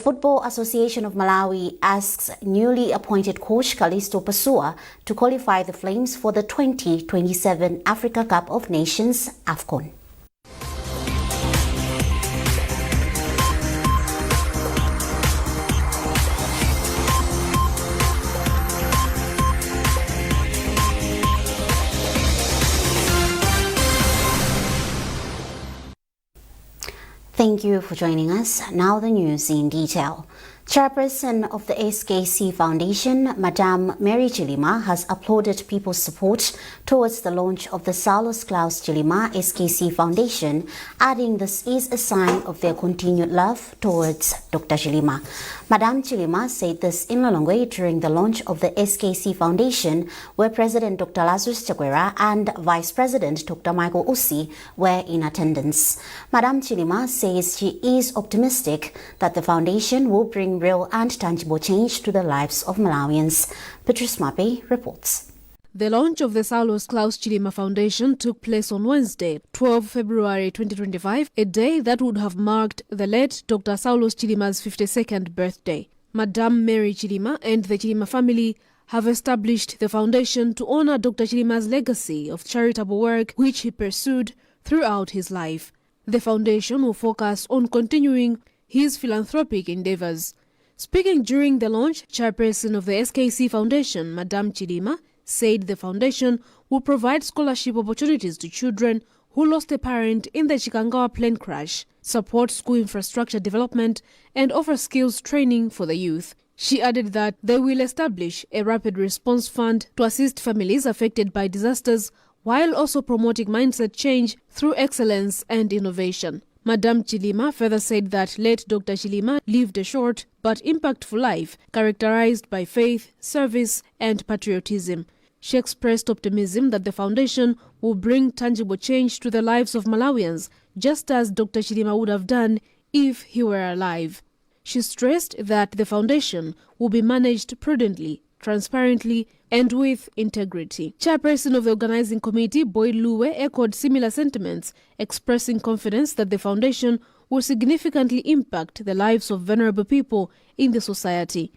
The Football Association of Malawi asks newly appointed coach Callisto Pasua to qualify the Flames for the 2027 Africa Cup of Nations AFCON. Thank you for joining us. Now the news in detail. Chairperson of the SKC Foundation, Madame Mary Chilima, has applauded people's support towards the launch of the Saulos Klaus Chilima SKC Foundation, adding this is a sign of their continued love towards Dr. Chilima. Madame Chilima said this in Lilongwe during the launch of the SKC Foundation, where President Dr. Lazarus Chakwera and Vice President Dr. Michael Ussi were in attendance. Madame Chilima says she is optimistic that the foundation will bring real and tangible change to the lives of Malawians. Patrice Mape reports. The launch of the Saulos Klaus Chilima Foundation took place on Wednesday, 12 February 2025, a day that would have marked the late Dr. Saulos Chilima's 52nd birthday. Madame Mary Chilima and the Chilima family have established the foundation to honor Dr. Chilima's legacy of charitable work which he pursued throughout his life. The foundation will focus on continuing his philanthropic endeavors. Speaking during the launch, chairperson of the SKC Foundation, Madame Chilima, said the foundation will provide scholarship opportunities to children who lost a parent in the Chikangawa plane crash, support school infrastructure development, and offer skills training for the youth. She added that they will establish a rapid response fund to assist families affected by disasters while also promoting mindset change through excellence and innovation. Madame Chilima further said that late Dr. Chilima lived a short but impactful life characterized by faith, service, and patriotism. She expressed optimism that the foundation will bring tangible change to the lives of Malawians, just as Dr. Chilima would have done if he were alive. She stressed that the foundation will be managed prudently, transparently, and with integrity. Chairperson of the organizing committee, Boyd Luwe, echoed similar sentiments, expressing confidence that the foundation will significantly impact the lives of vulnerable people in the society.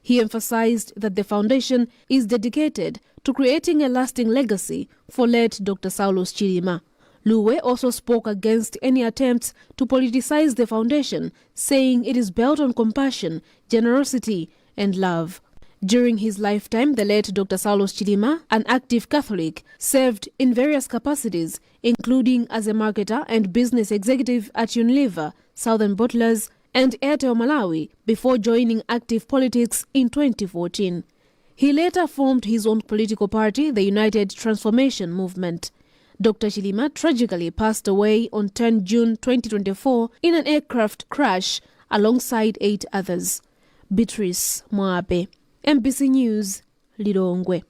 He emphasized that the foundation is dedicated to creating a lasting legacy for late Dr. Saulos Chilima. Luwe also spoke against any attempts to politicize the foundation, saying it is built on compassion, generosity, and love. During his lifetime, the late Dr. Saulos Chilima, an active Catholic, served in various capacities, including as a marketer and business executive at Unilever, Southern Bottlers, and Airtel Malawi, before joining active politics in 2014. He later formed his own political party, the United Transformation Movement. Dr. Chilima tragically passed away on 10 June 2024 in an aircraft crash alongside 8 others. Beatrice Moabe, MBC News, Lilongwe.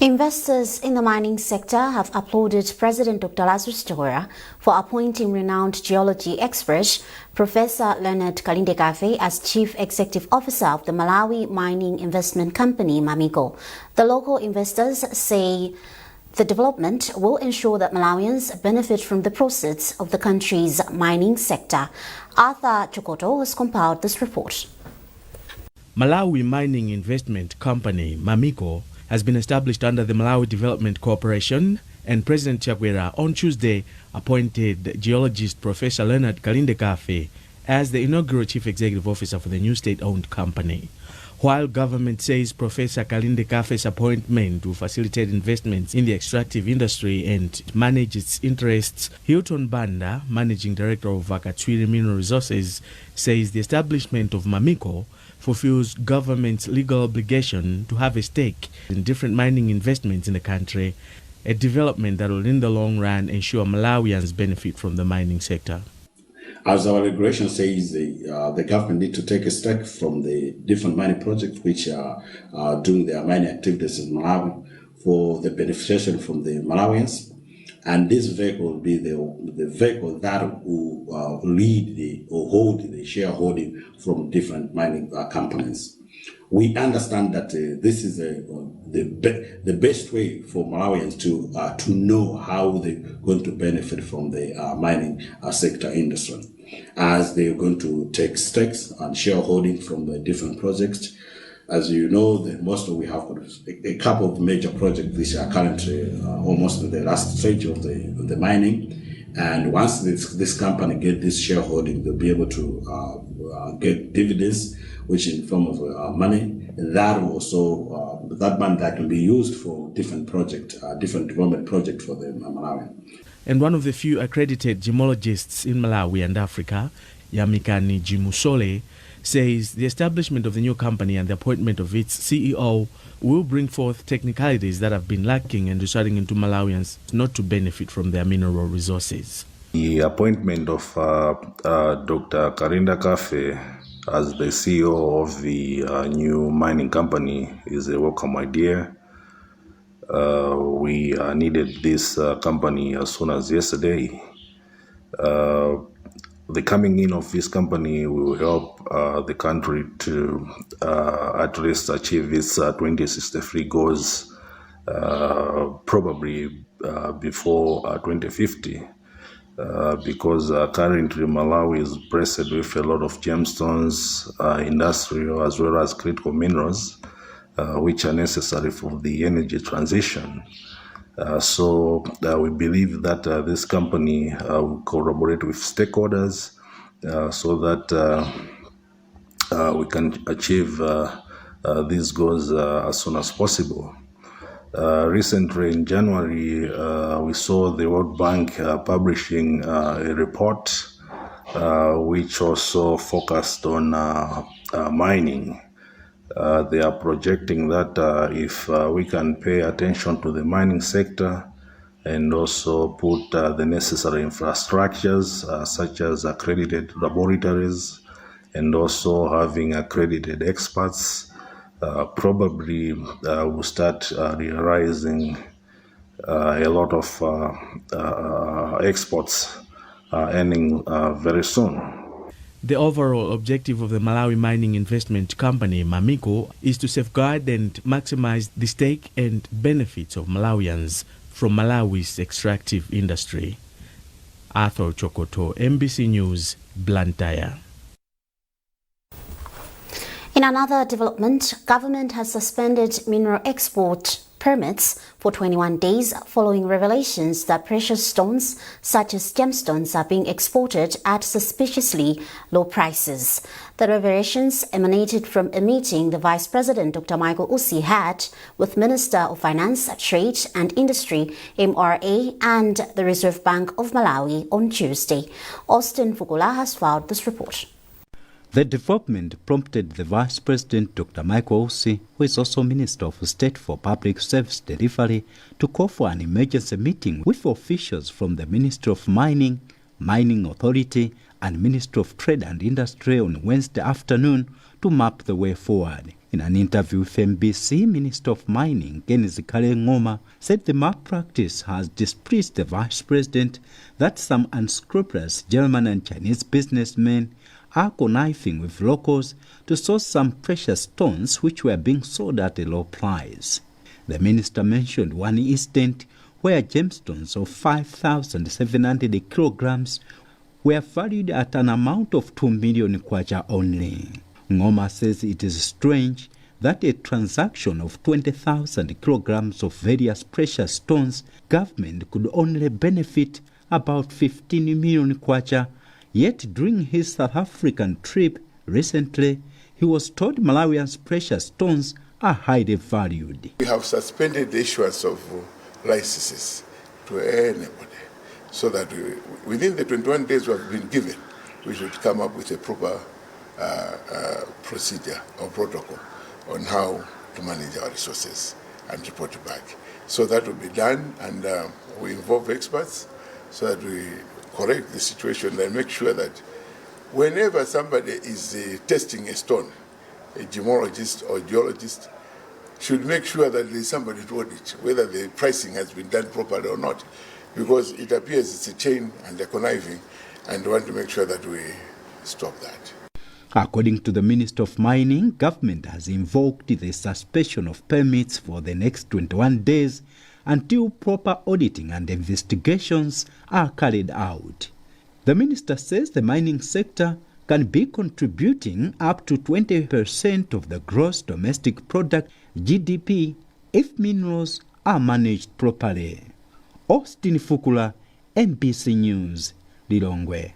Investors in the mining sector have applauded President Dr. Lazarus Chakwera for appointing renowned geology expert Professor Leonard Kalindekafe as Chief Executive Officer of the Malawi mining investment company Mamico. The local investors say the development will ensure that Malawians benefit from the proceeds of the country's mining sector. Arthur Chokoto has compiled this report. Malawi Mining Investment Company, Mamico, has been established under the Malawi Development Corporation, and President Chakwera on Tuesday appointed geologist Professor Leonard Kalindekafe as the inaugural Chief Executive Officer for the new state-owned company. While government says Professor Kalindekafe's appointment will facilitate investments in the extractive industry and manage its interests, Hilton Banda, Managing Director of Vakatswiri Mineral Resources, says the establishment of Mamico fulfills government's legal obligation to have a stake in different mining investments in the country, a development that will in the long run ensure Malawians benefit from the mining sector. As our regulation says, the government need to take a stake from the different mining projects which are doing their mining activities in Malawi for the beneficiation from the Malawians. And this vehicle will be the vehicle that will lead or hold the shareholding from different mining companies. We understand that this is the best way for Malawians to know how they're going to benefit from the mining sector industry. as they're going to take stakes and shareholding from the different projects. As you know, we have a couple of major projects which are currently almost in the last stage of the mining. And once this company get this shareholding, they'll be able to get dividends, which in form of money. And that will also that money that can be used for different development project for the Malawi. And one of the few accredited gemologists in Malawi and Africa, Yamikani Jimusole, says the establishment of the new company and the appointment of its CEO will bring forth technicalities that have been lacking and resulting into Malawians not to benefit from their mineral resources. The appointment of Dr. Karinda Kafe as the CEO of the new mining company is a welcome idea. We needed this company as soon as yesterday. The coming in of this company will help the country to at least achieve its 2063 goals, probably before 2050, because currently Malawi is blessed with a lot of gemstones, industrial as well as critical minerals, which are necessary for the energy transition. So we believe that this company will collaborate with stakeholders so that we can achieve these goals as soon as possible. Recently in January, we saw the World Bank publishing a report which also focused on mining. They are projecting that if we can pay attention to the mining sector and also put the necessary infrastructures such as accredited laboratories and also having accredited experts, probably we'll start realizing a lot of exports earning very soon. The overall objective of the Malawi Mining Investment Company, Mamiko, is to safeguard and maximize the stake and benefits of Malawians from Malawi's extractive industry. Arthur Chokoto, MBC News, Blantyre. In another development, government has suspended mineral export permits for 21 days following revelations that precious stones such as gemstones are being exported at suspiciously low prices. The revelations emanated from a meeting the Vice President Dr. Michael Usi had with Minister of Finance, Trade and Industry MRA and the Reserve Bank of Malawi on Tuesday. Austin Fukula has filed this report. The development prompted the Vice President Dr. Michael Usi, who is also Minister of State for Public Service Delivery, to call for an emergency meeting with officials from the Ministry of Mining, Mining Authority and Ministry of Trade and Industry on Wednesday afternoon to map the way forward. In an interview with MBC, Minister of Mining, Kenizikale Ngoma, said the malpractice has displeased the Vice President that some unscrupulous German and Chinese businessmen are conniving with locals to source some precious stones which were being sold at a low price. The minister mentioned one incident where gemstones of 5,700 kilograms were valued at an amount of 2 million kwacha only. Ngoma says it is strange that a transaction of 20,000 kilograms of various precious stones, government could only benefit about 15 million kwacha. Yet during his South African trip recently, he was told Malawians' precious stones are highly valued. We have suspended the issuance of licenses to anybody so that within the 21 days we have been given, we should come up with a proper procedure or protocol on how to manage our resources and report back. So that will be done, and we involve experts so that we correct the situation and make sure that whenever somebody is testing a stone, a gemologist or geologist should make sure that there is somebody to audit whether the pricing has been done properly or not, because it appears it's a chain and they're conniving, and we want to make sure that we stop that. According to the Minister of Mining, government has invoked the suspension of permits for the next 21 days until proper auditing and investigations are carried out. The minister says the mining sector can be contributing up to 20% of the gross domestic product GDP if minerals are managed properly. Austin Fukula, MBC News, Lilongwe.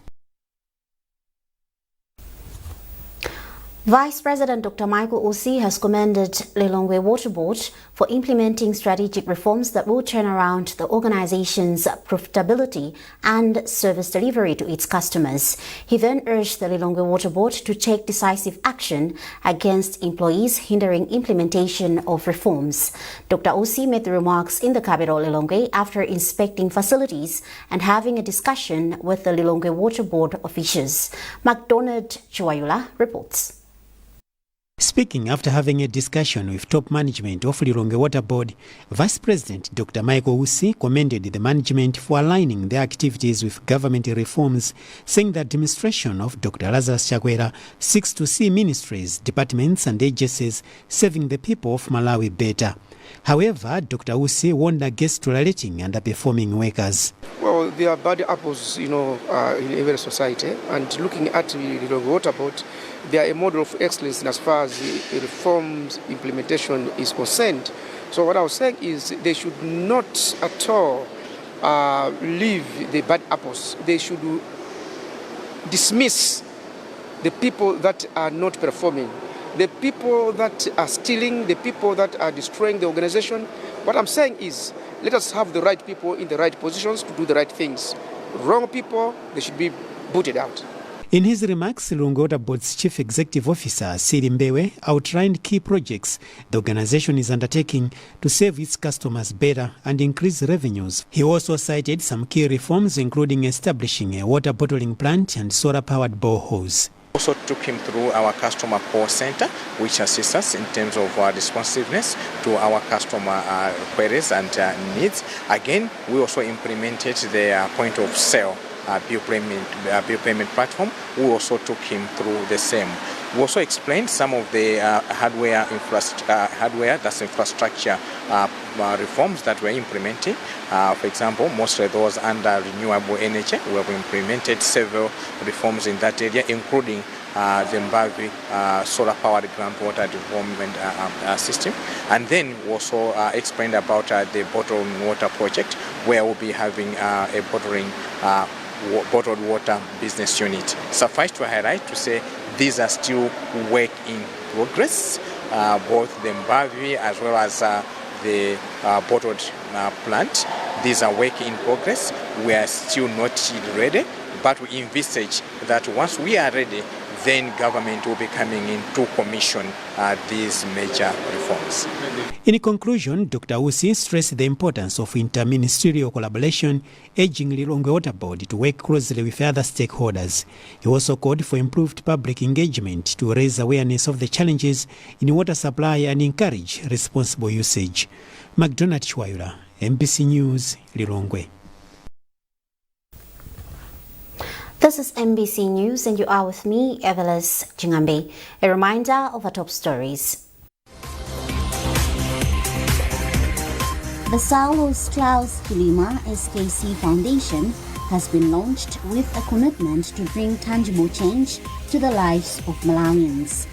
Vice President Dr. Michael Osi has commended Lilongwe Water Board for implementing strategic reforms that will turn around the organization's profitability and service delivery to its customers. He then urged the Lilongwe Water Board to take decisive action against employees hindering implementation of reforms. Dr. Osi made the remarks in the capital Lilongwe after inspecting facilities and having a discussion with the Lilongwe Water Board officials. McDonald Chiwayula reports. Speaking after having a discussion with top management of Lilongwe Water Board, Vice President Dr. Michael Usi commended the management for aligning their activities with government reforms, saying the administration of Dr. Lazarus Chakwera seeks to see ministries, departments and agencies serving the people of Malawi better. However, Dr. Usi warned against tolerating underperforming workers. Well, there are bad apples, in every society, and looking at the Lilongwe Water Board, they are a model of excellence as far as the reforms implementation is concerned. So what I was saying is they should not at all leave the bad apples. They should dismiss the people that are not performing, the people that are stealing, the people that are destroying the organization. What I'm saying is let us have the right people in the right positions to do the right things. Wrong people, they should be booted out. In his remarks, Lilongwe Water Board's Chief Executive Officer, Siri Mbewe, outlined key projects the organization is undertaking to serve its customers better and increase revenues. He also cited some key reforms, including establishing a water bottling plant and solar-powered boreholes. Also took him through our customer call center, which assists us in terms of responsiveness to our customer queries and needs. Again, we also implemented the point of sale bill payment platform. We also took him through the same. We also explained some of the hardware that's infrastructure reforms that we're implementing. For example, mostly those under renewable energy. We have implemented several reforms in that area, including the Malawi solar-powered groundwater development system. And then we also explained about the bottling water project, where we'll be having a bottled water business unit. Suffice to highlight to say these are still work in progress, both the Malawi as well as the bottled plant. These are work in progress. We are still not ready, but we envisage that once we are ready, then government will be coming in to commission these major reforms. In conclusion, Dr. Usi stressed the importance of interministerial collaboration, urging Lilongwe Water Board to work closely with other stakeholders. He also called for improved public engagement to raise awareness of the challenges in water supply and encourage responsible usage. McDonald Chiwayula, MBC News, Lilongwe. This is MBC News and you are with me, Evelis Chingambe. A reminder of our top stories. The Saulos Klaus Chilima SKC Foundation has been launched with a commitment to bring tangible change to the lives of Malawians.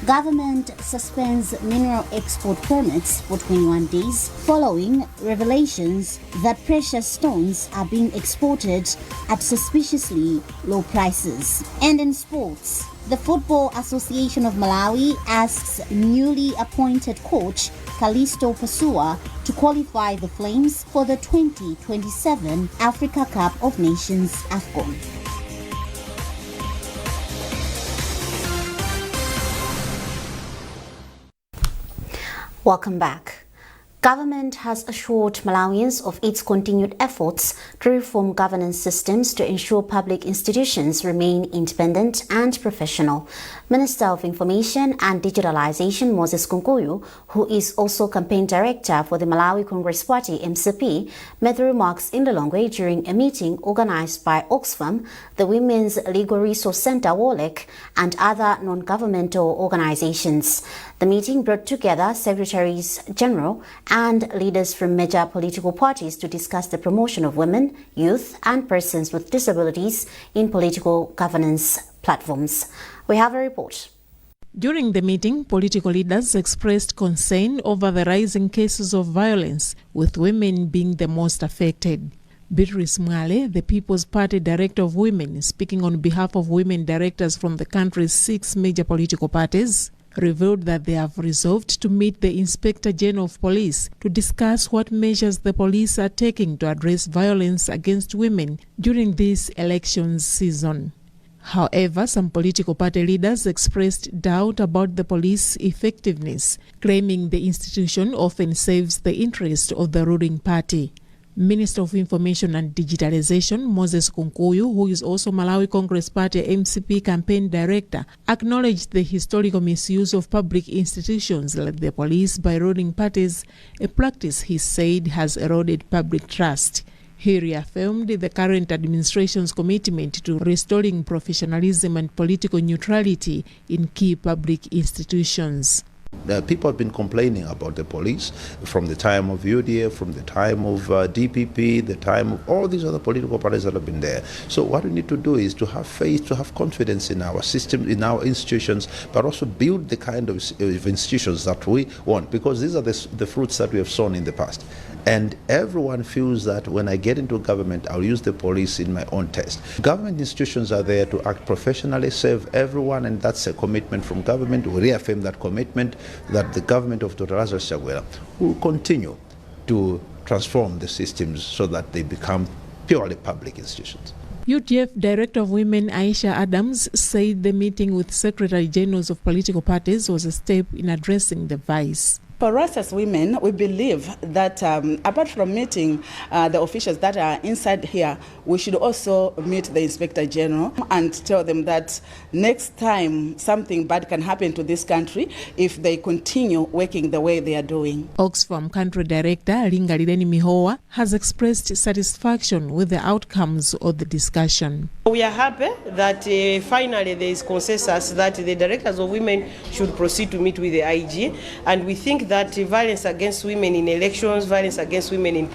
Government suspends mineral export permits for 21 days following revelations that precious stones are being exported at suspiciously low prices. And in sports, the Football Association of Malawi asks newly appointed coach Callisto Pasua to qualify the Flames for the 2027 Africa Cup of Nations AFCON. Welcome back. Government has assured Malawians of its continued efforts to reform governance systems to ensure public institutions remain independent and professional. Minister of Information and Digitalization Moses Kunkuyu, who is also campaign director for the Malawi Congress Party MCP, made the remarks in Lilongwe during a meeting organized by Oxfam, the Women's Legal Resource Center WOLEC, and other non-governmental organizations. The meeting brought together Secretaries General and leaders from major political parties to discuss the promotion of women, youth, and persons with disabilities in political governance platforms. We have a report. During the meeting, political leaders expressed concern over the rising cases of violence, with women being the most affected. Beatrice Mwale, the People's Party Director of Women, speaking on behalf of women directors from the country's 6 major political parties, revealed that they have resolved to meet the Inspector General of Police to discuss what measures the police are taking to address violence against women during this elections season. However, some political party leaders expressed doubt about the police effectiveness, claiming the institution often serves the interest of the ruling party. Minister of Information and Digitalization Moses Kunkuyu, who is also Malawi Congress Party MCP campaign director, acknowledged the historical misuse of public institutions like the police by ruling parties, a practice he said has eroded public trust. He reaffirmed the current administration's commitment to restoring professionalism and political neutrality in key public institutions. People have been complaining about the police from the time of UDA, from the time of DPP, the time of all these other political parties that have been there. So what we need to do is to have faith, to have confidence in our system, in our institutions, but also build the kind of institutions that we want, because these are the fruits that we have sown in the past. And everyone feels that when I get into government, I'll use the police in my own test. Government institutions are there to act professionally, serve everyone, and that's a commitment from government. We reaffirm that commitment that the government of Dr. Lazarus Chakwera will continue to transform the systems so that they become purely public institutions. UTF Director of Women Aisha Adams said the meeting with Secretary Generals of political parties was a step in addressing the vice. For us as women, we believe that apart from meeting the officials that are inside here, we should also meet the Inspector General and tell them that next time something bad can happen to this country if they continue working the way they are doing. Oxfam Country Director Lingalireni Mihoa has expressed satisfaction with the outcomes of the discussion. We are happy that finally there is consensus that the directors of women should proceed to meet with the IG, and we think that violence against women in elections, violence against women in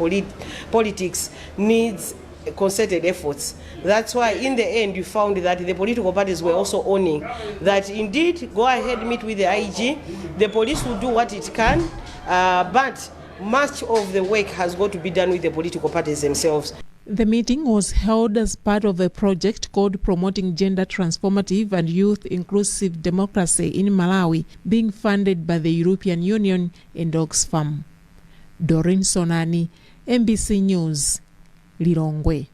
politics needs concerted efforts. That's why in the end you found that the political parties were also owning that indeed go ahead, meet with the IG, the police will do what it can, but much of the work has got to be done with the political parties themselves. The meeting was held as part of a project called Promoting Gender Transformative and Youth Inclusive Democracy in Malawi, being funded by the European Union and Oxfam. Doreen Sonani, MBC News, Lilongwe.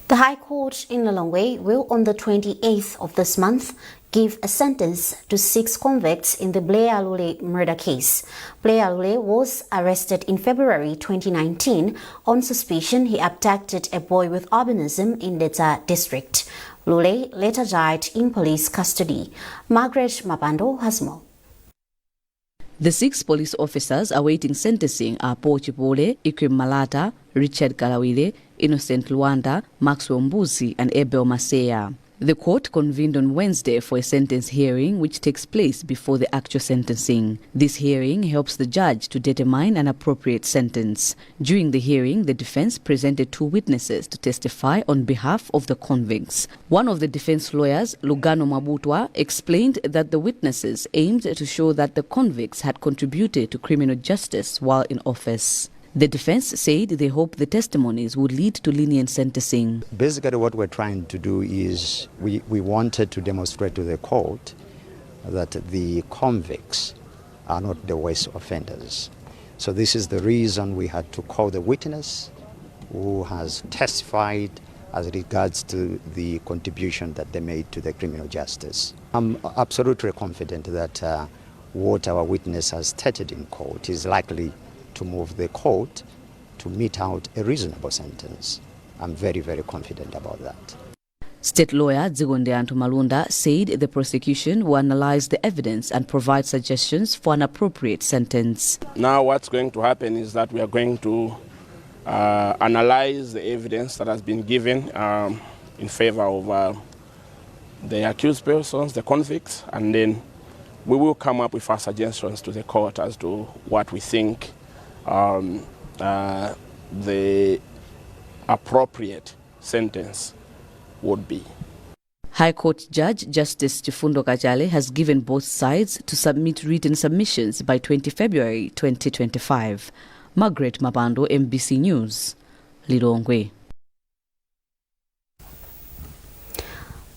The High Court in Lilongwe will on the 28th of this month give a sentence to 6 convicts in the Blair Alule murder case. Blair Alule was arrested in February 2019 on suspicion he abducted a boy with albinism in Leta district. Lule later died in police custody. Margaret Mabando has more. The 6 police officers awaiting sentencing are Paul Chipole, Ikwem Malata, Richard Kalawile, Innocent Luanda, Maxwell Mbuzi and Abel Maseya. The court convened on Wednesday for a sentence hearing which takes place before the actual sentencing. This hearing helps the judge to determine an appropriate sentence. During the hearing, the defense presented 2 witnesses to testify on behalf of the convicts. One of the defense lawyers, Lugano Mabutwa, explained that the witnesses aimed to show that the convicts had contributed to criminal justice while in office. The defense said they hope the testimonies would lead to lenient sentencing. Basically what we're trying to do is we wanted to demonstrate to the court that the convicts are not the worst offenders. So this is the reason we had to call the witness who has testified as regards to the contribution that they made to the criminal justice. I'm absolutely confident that what our witness has stated in court is likely to move the court to mete out a reasonable sentence. I'm very, very confident about that. State lawyer Zigonde Antumalunda said the prosecution will analyze the evidence and provide suggestions for an appropriate sentence. Now what's going to happen is that we are going to analyze the evidence that has been given in favor of the accused persons, the convicts, and then we will come up with our suggestions to the court as to what we think the appropriate sentence would be. High Court Judge Justice Chifundo Kajale has given both sides to submit written submissions by 20 February 2025. Margaret Mabando, MBC News, Lilongwe.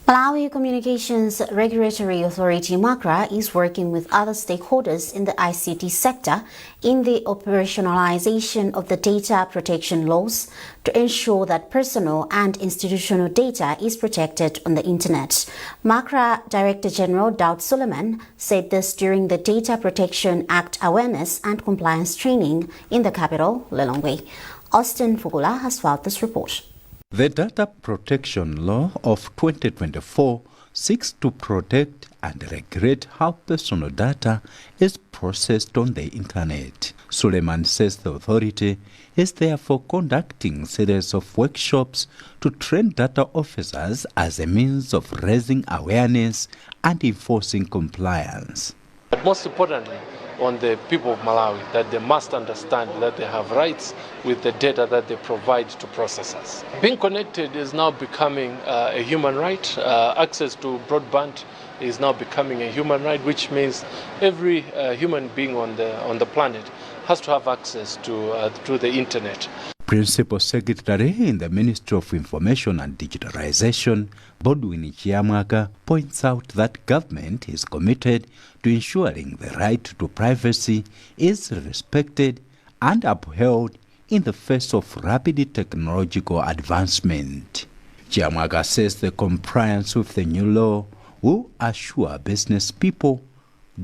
Malawi Communications Regulatory Authority MACRA is working with other stakeholders in the ICT sector in the operationalization of the data protection laws to ensure that personal and institutional data is protected on the internet. MACRA Director General Daud Suleiman said this during the Data Protection Act awareness and compliance training in the capital, Lilongwe. Austin Fugula has filed this report. The Data Protection Law of 2024 seeks to protect and regulate how personal data is processed on the internet. Suleiman says the authority is therefore conducting a series of workshops to train data officers as a means of raising awareness and enforcing compliance. But most importantly, on the people of Malawi, that they must understand that they have rights with the data that they provide to processors. Being connected is now becoming a human right. Access to broadband is now becoming a human right, which means every human being on the planet has to have access to the internet. Principal Secretary in the Ministry of Information and Digitalization, Bodwin Chiamwaka, points out that government is committed to ensuring the right to privacy is respected and upheld in the face of rapid technological advancement. Chiamwaka says the compliance with the new law will assure business people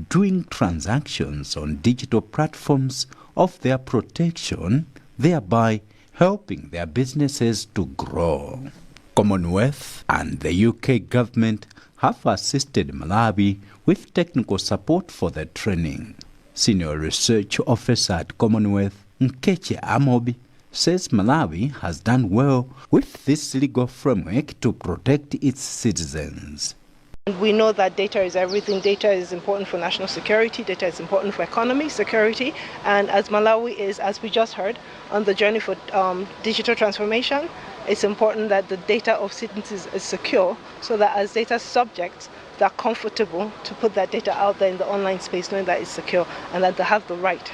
doing transactions on digital platforms of their protection, thereby helping their businesses to grow. Commonwealth and the UK government have assisted Malawi with technical support for the training. Senior Research Officer at Commonwealth, Nkeche Amobi, says Malawi has done well with this legal framework to protect its citizens. We know that data is everything. Data is important for national security. Data is important for economy, security. And as Malawi is, as we just heard, on the journey for digital transformation, it's important that the data of citizens is secure so that as data subjects, they're comfortable to put that data out there in the online space knowing that it's secure and that they have the right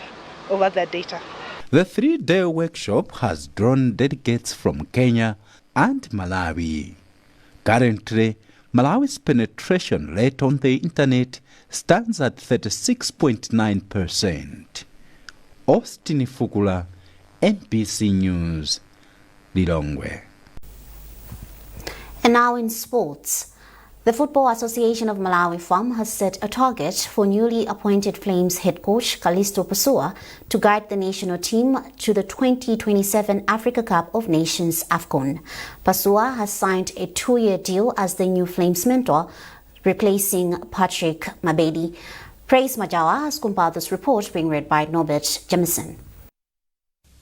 over their data. The 3-day workshop has drawn delegates from Kenya and Malawi. Currently, Malawi's penetration rate on the internet stands at 36.9%. Austin Fukula, MBC News, Lilongwe. And now in sports. The Football Association of Malawi FAM has set a target for newly appointed Flames head coach Callisto Pasua to guide the national team to the 2027 Africa Cup of Nations AFCON. Pasua has signed a 2-year deal as the new Flames mentor, replacing Patrick Mabedi. Praise Majawa has compiled this report, being read by Norbert Jemison.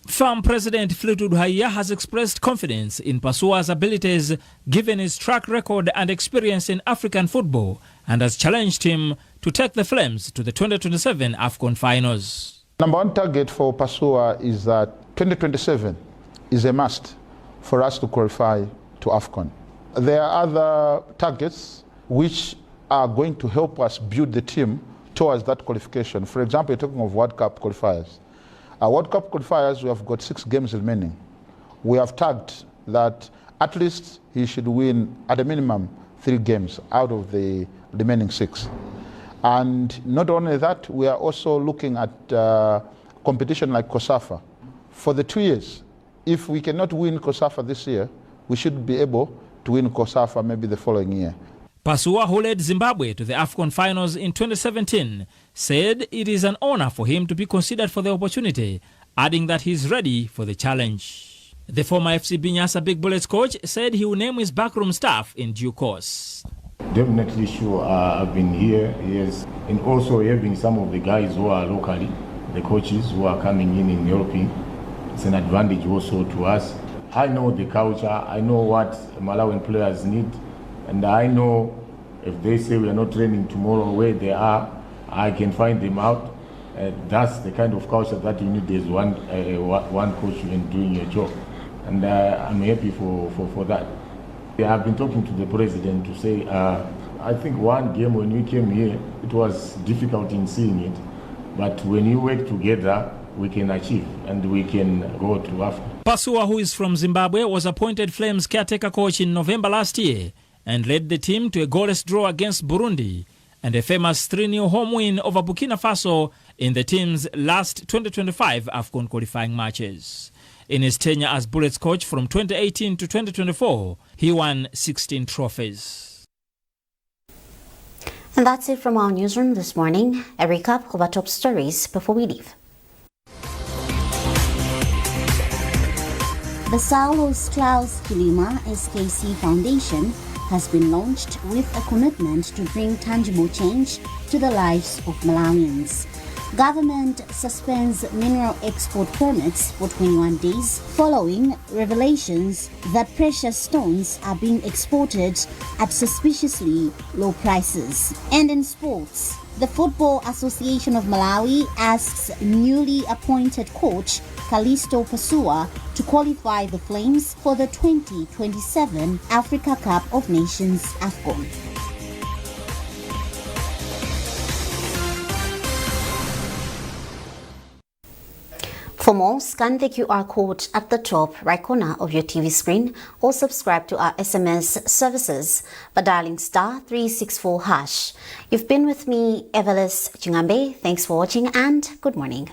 FAM President Fleetwood Haiya has expressed confidence in Pasua's abilities given his track record and experience in African football and has challenged him to take the Flames to the 2027 AFCON finals. Number one target for Pasua is that 2027 is a must for us to qualify to AFCON. There are other targets which are going to help us build the team towards that qualification. For example, you're talking of World Cup qualifiers. Our World Cup qualifiers, we have got 6 games remaining. We have tagged that at least he should win at a minimum 3 games out of the remaining 6. And not only that, we are also looking at competition like COSAFA. For the 2 years, if we cannot win COSAFA this year, we should be able to win COSAFA maybe the following year. Pasua, who led Zimbabwe to the AFCON finals in 2017, said it is an honor for him to be considered for the opportunity, adding that he's ready for the challenge. The former FC Binyasa Big Bullets coach said he will name his backroom staff in due course. Definitely sure I've been here, yes, and also having some of the guys who are locally, the coaches who are coming in helping. It's an advantage also to us. I know the culture, I know what Malawian players need, and I know if they say we are not training tomorrow where they are, I can find them out. That's the kind of culture that you need as one coach when doing your job. And I'm happy for that. I've been talking to the president to say, I think one game when we came here, it was difficult in seeing it. But when you work together, we can achieve and we can go to Africa. Pasua, who is from Zimbabwe, was appointed Flames caretaker coach in November last year and led the team to a goalless draw against Burundi and a famous 3-0 home win over Burkina Faso in the team's last 2025 AFCON qualifying matches. In his tenure as Bullets coach from 2018 to 2024, he won 16 trophies. And that's it from our newsroom this morning. A recap of our top stories before we leave. The Saulos Klaus Chilima SKC Foundation has been launched with a commitment to bring tangible change to the lives of Malawians. Government suspends mineral export permits for 21 days following revelations that precious stones are being exported at suspiciously low prices. And in sports, the Football Association of Malawi asks newly appointed coach Callisto Pasua to qualify the Flames for the 2027 Africa Cup of Nations AFCON. For more, scan the QR code at the top right corner of your TV screen or subscribe to our SMS services by dialing *364#. You've been with me, Evelis Chingambe. Thanks for watching and good morning.